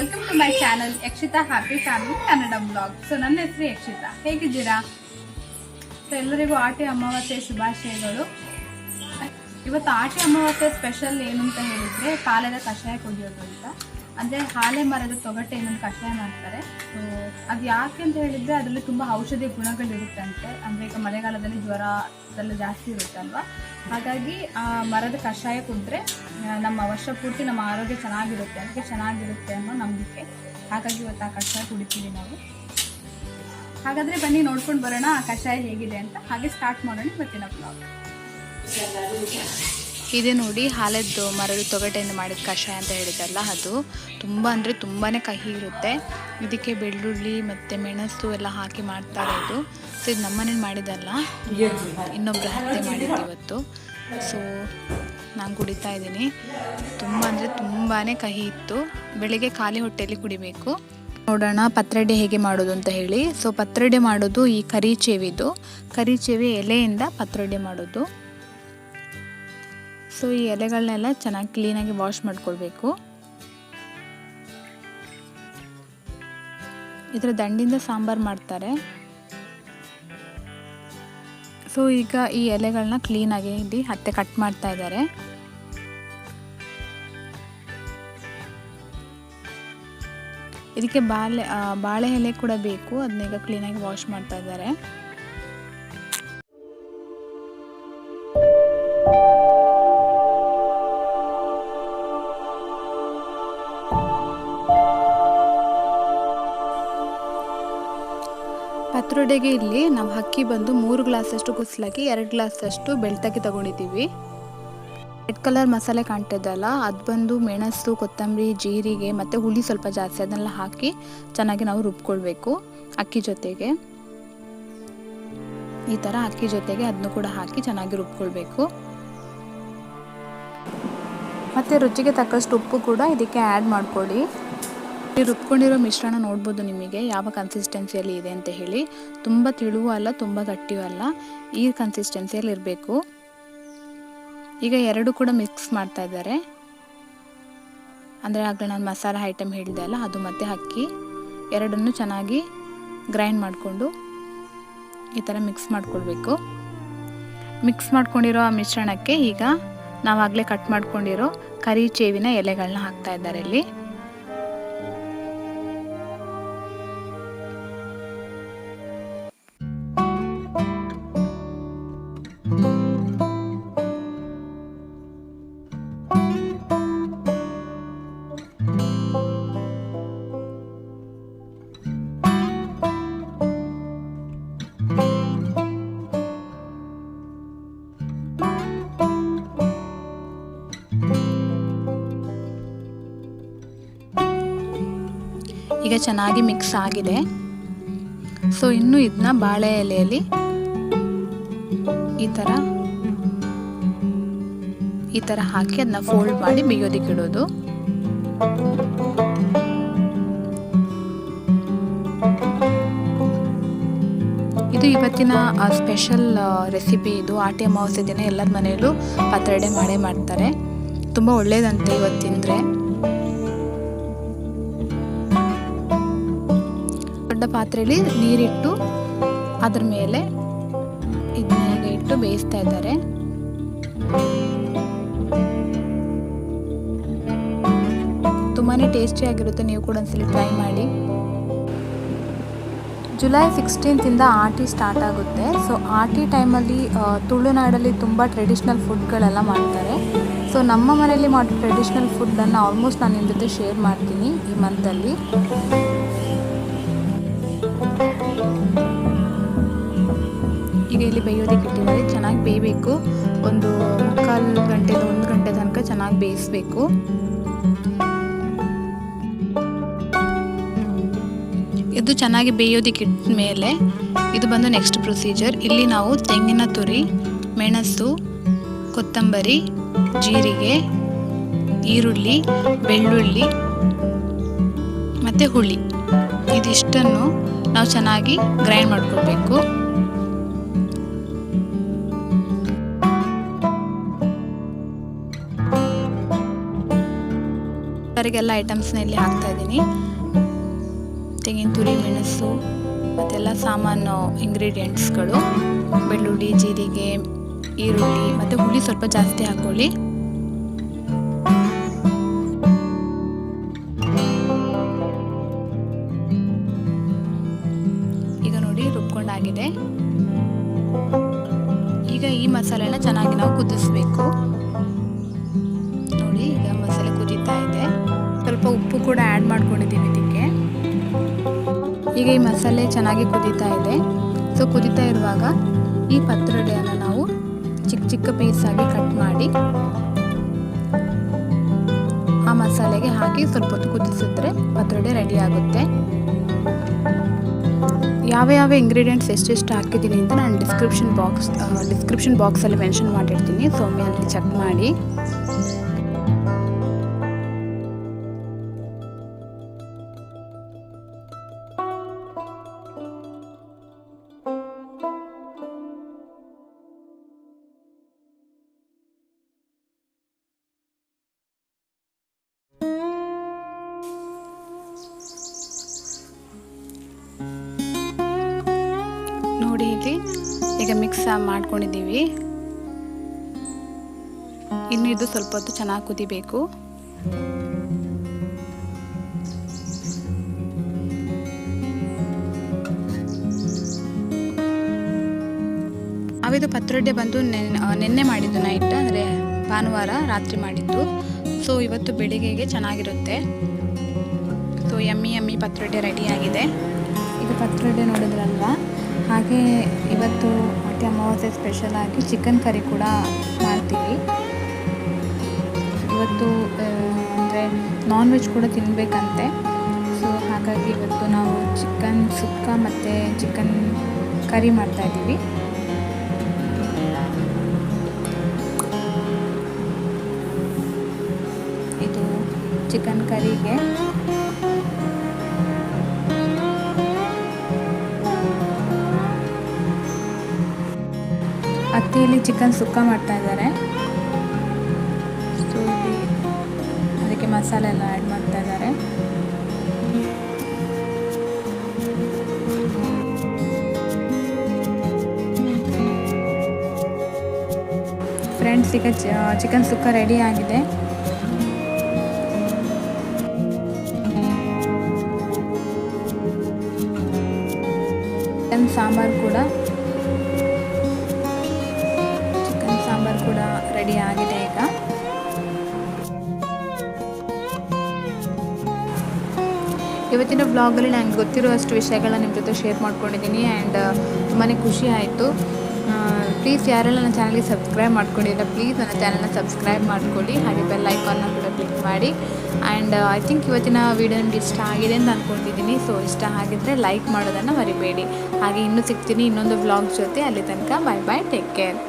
Welcome to my channel Yakshita happy family Kannada blog. So ನನ್ನ ಹೆಸರು ಯಕ್ಷಿತಾ. ಹೇಗಿದ್ದೀರಾ? ಸೊ ಎಲ್ಲರಿಗೂ ಆಟಿ ಅಮಾವಾಸ್ಯೆ ಶುಭಾಶಯಗಳು. ಇವತ್ತು ಆಟಿ ಅಮಾವಾಸ್ಯೆ ಸ್ಪೆಷಲ್ ಏನು ಅಂತ ಹೇಳಿದ್ರೆ ಪಾಲದ ಕಷಾಯ ಕುಡಿಯೋದು ಅಂತ. ಅಂದರೆ ಹಾಲೆ ಮರದ ತೊಗಟೆ ಇನ್ನೊಂದು ಕಷಾಯ ಮಾಡ್ತಾರೆ. ಸೊ ಅದು ಯಾಕೆ ಅಂತ ಹೇಳಿದರೆ ಅದರಲ್ಲಿ ತುಂಬ ಔಷಧಿ ಗುಣಗಳಿರುತ್ತಂತೆ. ಅಂದರೆ ಈಗ ಮಳೆಗಾಲದಲ್ಲಿ ಜ್ವರ ಅದೆಲ್ಲ ಜಾಸ್ತಿ ಇರುತ್ತೆ ಅಲ್ವಾ, ಹಾಗಾಗಿ ಆ ಮರದ ಕಷಾಯ ಕುಡಿದ್ರೆ ನಮ್ಮ ವರ್ಷ ಪೂರ್ತಿ ನಮ್ಮ ಆರೋಗ್ಯ ಚೆನ್ನಾಗಿರುತ್ತೆ, ಅದಕ್ಕೆ ಚೆನ್ನಾಗಿರುತ್ತೆ ಅನ್ನೋ ನಂಬಿಕೆ. ಹಾಗಾಗಿ ಇವತ್ತು ಆ ಕಷಾಯ ಕುಡಿತೀವಿ ನಾವು. ಹಾಗಾದರೆ ಬನ್ನಿ ನೋಡ್ಕೊಂಡು ಬರೋಣ ಆ ಕಷಾಯ ಹೇಗಿದೆ ಅಂತ. ಹಾಗೆ ಸ್ಟಾರ್ಟ್ ಮಾಡೋಣ ಇವತ್ತಿನ ಬ್ಲಾಗ್. ಇದೆ ನೋಡಿ, ಹಾಲದ್ದು ಮರದ ತೊಗಟೆಯಿಂದ ಮಾಡಿದ ಕಷಾಯ ಅಂತ ಹೇಳಿದ್ರಲ್ಲ, ಅದು ತುಂಬ ಅಂದರೆ ತುಂಬಾ ಕಹಿ ಇರುತ್ತೆ. ಇದಕ್ಕೆ ಬೆಳ್ಳುಳ್ಳಿ ಮತ್ತು ಮೆಣಸು ಎಲ್ಲ ಹಾಕಿ ಮಾಡ್ತಾ ಇರೋದು. ಸೊ ಇದು ನಮ್ಮನೇಲಿ ಮಾಡಿದಲ್ಲ, ಇನ್ನೊಬ್ಬರು ಹತ್ತೆ ಮಾಡಿದ್ದು ಇವತ್ತು. ಸೊ ನಾನು ಕುಡಿತಾ ಇದ್ದೀನಿ. ತುಂಬ ಅಂದರೆ ತುಂಬಾ ಕಹಿ ಇತ್ತು. ಬೆಳಿಗ್ಗೆ ಖಾಲಿ ಹೊಟ್ಟೆಯಲ್ಲಿ ಕುಡಿಬೇಕು. ನೋಡೋಣ ಪತ್ರೊಡೆ ಹೇಗೆ ಮಾಡೋದು ಅಂತ ಹೇಳಿ. ಸೊ ಪತ್ರೊಡೆ ಮಾಡೋದು ಈ ಕರಿಚೇವಿದು, ಕರಿಚೇವಿ ಎಲೆಯಿಂದ ಪತ್ರೊಡೆ ಮಾಡೋದು. ಸೊ ಈ ಎಲೆಗಳನ್ನೆಲ್ಲ ಚೆನ್ನಾಗಿ ಕ್ಲೀನಾಗಿ ವಾಶ್ ಮಾಡ್ಕೊಳ್ಬೇಕು. ಇದರ ದಂಡಿಂದ ಸಾಂಬಾರು ಮಾಡ್ತಾರೆ. ಸೊ ಈಗ ಈ ಎಲೆಗಳನ್ನ ಕ್ಲೀನಾಗಿ ಇಲ್ಲಿ ಹತ್ತೆ ಕಟ್ ಮಾಡ್ತಾ ಇದ್ದಾರೆ. ಇದಕ್ಕೆ ಬಾಳೆ ಎಲೆ ಕೂಡ ಬೇಕು, ಅದನ್ನೀಗ ಕ್ಲೀನಾಗಿ ವಾಶ್ ಮಾಡ್ತಾ ಇದ್ದಾರೆ. ಪತ್ರೊಡೆಗೆ ಇಲ್ಲಿ ನಾವು ಅಕ್ಕಿ ಬಂದು 3 ಗ್ಲಾಸಷ್ಟು ಕುಸಲಾಕಿ 2 ಗ್ಲಾಸಷ್ಟು ಬೆಳ್ತಕ್ಕಿ ತಗೊಂಡಿದ್ದೀವಿ. ರೆಡ್ ಕಲರ್ ಮಸಾಲೆ ಕಾಣ್ತಿದ್ದಲ್ಲ, ಅದು ಬಂದು ಮೆಣಸು, ಕೊತ್ತಂಬರಿ, ಜೀರಿಗೆ ಮತ್ತು ಹುಳಿ ಸ್ವಲ್ಪ ಜಾಸ್ತಿ, ಅದನ್ನೆಲ್ಲ ಹಾಕಿ ಚೆನ್ನಾಗಿ ನಾವು ರುಬ್ಕೊಳ್ಬೇಕು. ಅಕ್ಕಿ ಜೊತೆಗೆ ಈ ಥರ ಅಕ್ಕಿ ಜೊತೆಗೆ ಅದನ್ನು ಕೂಡ ಹಾಕಿ ಚೆನ್ನಾಗಿ ರುಬ್ಕೊಳ್ಬೇಕು. ಮತ್ತು ರುಚಿಗೆ ತಕ್ಕಷ್ಟು ಉಪ್ಪು ಕೂಡ ಇದಕ್ಕೆ ಆ್ಯಡ್ ಮಾಡ್ಕೊಳ್ಳಿ. ಈ ರುಬ್ಕೊಂಡಿರೋ ಮಿಶ್ರಣ ನೋಡ್ಬೋದು ನಿಮಗೆ ಯಾವ ಕನ್ಸಿಸ್ಟೆನ್ಸಿಯಲ್ಲಿ ಇದೆ ಅಂತ ಹೇಳಿ. ತುಂಬ ತಿಳುವೂ ಅಲ್ಲ, ತುಂಬ ಗಟ್ಟಿಯೂ ಅಲ್ಲ, ಈ ಕನ್ಸಿಸ್ಟೆನ್ಸಿಯಲ್ಲಿ ಇರಬೇಕು. ಈಗ ಎರಡು ಕೂಡ ಮಿಕ್ಸ್ ಮಾಡ್ತಾ ಇದ್ದಾರೆ. ಅಂದರೆ ಆಗಲೇ ನಾನು ಮಸಾಲೆ ಐಟಮ್ ಹೇಳಿದೆ ಅಲ್ಲ, ಅದು ಮತ್ತು ಅಕ್ಕಿ ಎರಡನ್ನೂ ಚೆನ್ನಾಗಿ ಗ್ರೈಂಡ್ ಮಾಡಿಕೊಂಡು ಈ ಥರ ಮಿಕ್ಸ್ ಮಾಡ್ಕೊಳ್ಬೇಕು. ಮಿಕ್ಸ್ ಮಾಡ್ಕೊಂಡಿರೋ ಆ ಮಿಶ್ರಣಕ್ಕೆ ಈಗ ನಾವಾಗಲೇ ಕಟ್ ಮಾಡ್ಕೊಂಡಿರೋ ಕರಿಚೇವಿನ ಎಲೆಗಳನ್ನ ಹಾಕ್ತಾ ಇದ್ದಾರೆ ಇಲ್ಲಿ. ಈಗ ಚೆನ್ನಾಗಿ ಮಿಕ್ಸ್ ಆಗಿದೆ. ಸೊ ಇನ್ನು ಇದನ್ನ ಬಾಳೆ ಎಲೆಯಲ್ಲಿ ಈ ಥರ ಹಾಕಿ ಅದನ್ನ ಫೋಲ್ಡ್ ಮಾಡಿ ಬೇಯೋದಕ್ಕೆ ಇಡೋದು. ಇದು ಇವತ್ತಿನ ಸ್ಪೆಷಲ್ ರೆಸಿಪಿ. ಇದು ಆಟಿ ಅಮಾವಾಸ್ಯೆ ದಿನ ಎಲ್ಲರ ಮನೆಯಲ್ಲೂ ಪತ್ರೊಡೆ ಮಾಡೇ ಮಾಡ್ತಾರೆ. ತುಂಬ ಒಳ್ಳೇದಂತೆ ಇವತ್ತಿಂದರೆ. ದೊಡ್ಡ ಪಾತ್ರೆಯಲ್ಲಿ ನೀರಿಟ್ಟು ಅದ್ರ ಮೇಲೆ ಇದನ್ನ ಇಟ್ಟು ಬೇಯಿಸ್ತಾ ಇದ್ದಾರೆ. ತುಂಬಾ ಟೇಸ್ಟಿಯಾಗಿರುತ್ತೆ, ನೀವು ಕೂಡ ಒಂದ್ಸಲ ಟ್ರೈ ಮಾಡಿ. ಜುಲೈ 16 ಆಟಿ ಸ್ಟಾರ್ಟ್ ಆಗುತ್ತೆ. ಸೊ ಆಟಿ ಟೈಮಲ್ಲಿ ತುಳುನಾಡಲ್ಲಿ ತುಂಬ ಟ್ರೆಡಿಷ್ನಲ್ ಫುಡ್ಗಳೆಲ್ಲ ಮಾಡ್ತಾರೆ. ಸೊ ನಮ್ಮ ಮನೆಯಲ್ಲಿ ಮಾಡೋ ಟ್ರೆಡಿಷ್ನಲ್ ಫುಡ್ಡನ್ನು ಆಲ್ಮೋಸ್ಟ್ ನಾನು ನಿಮ್ಮ ಜೊತೆ ಶೇರ್ ಮಾಡ್ತೀನಿ ಈ ಮಂತಲ್ಲಿ. ಈಗ ಇಲ್ಲಿ ಬೇಯೋದಕ್ಕೆ ಇಟ್ಟಿದ್ದಾರೆ. ಚೆನ್ನಾಗಿ ಬೇಯಬೇಕು. ಒಂದು 3/4 ಗಂಟೆಯಿಂದ 1 ಗಂಟೆ ತನಕ ಚೆನ್ನಾಗಿ ಬೇಯಿಸಬೇಕು. ಇದು ಚೆನ್ನಾಗಿ ಬೇಯೋದಕ್ಕೆ ಇಟ್ಟ ಮೇಲೆ ಇದು ಬಂದು ನೆಕ್ಸ್ಟ್ ಪ್ರೊಸೀಜರ್. ಇಲ್ಲಿ ನಾವು ತೆಂಗಿನ ತುರಿ, ಮೆಣಸು, ಕೊತ್ತಂಬರಿ, ಜೀರಿಗೆ, ಈರುಳ್ಳಿ, ಬೆಳ್ಳುಳ್ಳಿ ಮತ್ತು ಹುಳಿ ಇದಿಷ್ಟನ್ನು ನಾವು ಚೆನ್ನಾಗಿ ಗ್ರೈಂಡ್ ಮಾಡ್ಕೊಳ್ಬೇಕು. ಸಾಂಬಾರಿಗೆಲ್ಲ ಐಟಮ್ಸ್ನ ಇಲ್ಲಿ ಹಾಕ್ತಾ ಇದ್ದೀನಿ. ತೆಂಗಿನ ತುರಿ, ಮೆಣಸು ಮತ್ತೆಲ್ಲ ಸಾಮಾನು ಇಂಗ್ರೀಡಿಯೆಂಟ್ಸ್ಗಳು, ಬೆಳ್ಳುಳ್ಳಿ, ಜೀರಿಗೆ, ಈರುಳ್ಳಿ ಮತ್ತು ಹುಳಿ ಸ್ವಲ್ಪ ಜಾಸ್ತಿ ಹಾಕ್ಕೊಳ್ಳಿ. ಈಗ ನೋಡಿ ರುಬ್ಕೊಂಡಾಗಿದೆ. ಈಗ ಈ ಮಸಾಲೆನ ಚೆನ್ನಾಗಿ ನಾವು ಕುದಿಸ್ಬೇಕು. ನೋಡಿ ಈಗ ಮಸಾಲೆ ಕುದೀತಾ ಇದೆ. ಸ್ವಲ್ಪ ಉಪ್ಪು ಕೂಡ ಆ್ಯಡ್ ಮಾಡ್ಕೊಂಡಿದ್ದೀವಿ ಇದಕ್ಕೆ. ಈಗ ಈ ಮಸಾಲೆ ಚೆನ್ನಾಗಿ ಕುದೀತಾ ಇದೆ. ಸೊ ಕುದೀತಾ ಇರುವಾಗ ಈ ಪತ್ರೊಡೆಯನ್ನು ನಾವು ಚಿಕ್ಕ ಚಿಕ್ಕ ಪೀಸಾಗಿ ಕಟ್ ಮಾಡಿ ಆ ಮಸಾಲೆಗೆ ಹಾಕಿ ಸ್ವಲ್ಪ ಹೊತ್ತು ಕುದಿಸಿದ್ರೆ ಪತ್ರೊಡೆ ರೆಡಿ ಆಗುತ್ತೆ. ಯಾವ ಇಂಗ್ರೀಡಿಯೆಂಟ್ಸ್ ಎಷ್ಟೆಷ್ಟು ಹಾಕಿದ್ದೀನಿ ಅಂತ ನಾನು ಡಿಸ್ಕ್ರಿಪ್ಷನ್ ಬಾಕ್ಸಲ್ಲಿ ಮೆನ್ಷನ್ ಮಾಡಿರ್ತೀನಿ. ಸೊ ಅಲ್ಲಿ ಚೆಕ್ ಮಾಡಿ. ನೋಡಿ ಇಲ್ಲಿ ಈಗ ಮಿಕ್ಸ್ ಮಾಡ್ಕೊಂಡಿದ್ದೀವಿ. ಇನ್ನು ಇದು ಸ್ವಲ್ಪ ಹೊತ್ತು ಚೆನ್ನಾಗಿ ಕುದಿಬೇಕು. ನಾವಿದು ಪತ್ರೊಡೆ ಬಂದು ನೆನ್ನೆ ಮಾಡಿದ್ದು, ನೈಟ್ ಅಂದರೆ ಭಾನುವಾರ ರಾತ್ರಿ ಮಾಡಿದ್ದು. ಸೊ ಇವತ್ತು ಬೆಳಿಗ್ಗೆಗೆ ಚೆನ್ನಾಗಿರುತ್ತೆ. ಸೊ ಯಮ್ಮಿ ಪತ್ರೊಡೆ ರೆಡಿಯಾಗಿದೆ. ಈಗ ಪತ್ರೊಡೆ ನೋಡಿದ್ರಲ್ವಾ, ಹಾಗೆ ಇವತ್ತು ಆಟಿ ಅಮಾವಾಸ್ಯೆ ಸ್ಪೆಷಲ್ ಆಗಿ ಚಿಕನ್ ಕರಿ ಕೂಡ ಮಾಡ್ತೀವಿ. ಇವತ್ತು ಅಂದರೆ ನಾನ್ ವೆಜ್ ಕೂಡ ತಿನ್ನಬೇಕಂತೆ. ಸೊ ಹಾಗಾಗಿ ಇವತ್ತು ನಾವು ಚಿಕನ್ ಸುಕ್ಕ ಮತ್ತು ಚಿಕನ್ ಕರಿ ಮಾಡ್ತಾಯಿದ್ದೀವಿ. ಇದು ಚಿಕನ್ ಕರಿಗೆ ಅತ್ತಿಯಲ್ಲಿ ಚಿಕನ್ ಸುಕ್ಕ ಮಾಡ್ತಾ ಇದ್ದಾರೆ. ಸೊ ಇಲ್ಲಿ ಅದಕ್ಕೆ ಮಸಾಲೆ ಎಲ್ಲ ಆ್ಯಡ್ ಮಾಡ್ತಾ ಇದ್ದಾರೆ. ಫ್ರೆಂಡ್ಸ್, ಈಗ ಚಿಕನ್ ಸುಕ್ಕ ರೆಡಿ ಆಗಿದೆ. ಚಿಕನ್ ಸಾಂಬಾರು ಕೂಡ ರೆಡಿ ಆಗಿದೆ. ಈಗ ಇವತ್ತಿನ ಬ್ಲಾಗಲ್ಲಿ ನನಗೆ ಗೊತ್ತಿರುವಷ್ಟು ವಿಷಯಗಳನ್ನ ನಿಮ್ಮ ಜೊತೆ ಶೇರ್ ಮಾಡ್ಕೊಂಡಿದ್ದೀನಿ. ಆ್ಯಂಡ್ ತುಂಬಾ ಖುಷಿ ಆಯಿತು. ಪ್ಲೀಸ್ ಯಾರೆಲ್ಲ ನನ್ನ ಚಾನಲ್ಗೆ ಸಬ್ಸ್ಕ್ರೈಬ್ ಮಾಡ್ಕೊಂಡಿಲ್ಲ, ಪ್ಲೀಸ್ ನನ್ನ ಚಾನಲ್ನ ಸಬ್ಸ್ಕ್ರೈಬ್ ಮಾಡ್ಕೊಳ್ಳಿ. ಹಾಗೆ ಬೆಲ್ ಐಕಾನ್ನ ಕೂಡ ಕ್ಲಿಕ್ ಮಾಡಿ. ಆ್ಯಂಡ್ ಐ ಥಿಂಕ್ ಇವತ್ತಿನ ವೀಡಿಯೋ ನಿಮ್ಗೆ ಇಷ್ಟ ಆಗಿದೆ ಅಂತ ಅಂದ್ಕೊಳ್ತಿದ್ದೀನಿ. ಸೊ ಇಷ್ಟ ಆಗಿದ್ದರೆ ಲೈಕ್ ಮಾಡೋದನ್ನು ಮರಿಬೇಡಿ. ಹಾಗೆ ಇನ್ನೂ ಸಿಗ್ತೀನಿ ಇನ್ನೊಂದು ವ್ಲಾಗ್ ಜೊತೆ. ಅಲ್ಲಿ ತನಕ ಬಾಯ್, ಟೇಕ್ ಕೇರ್.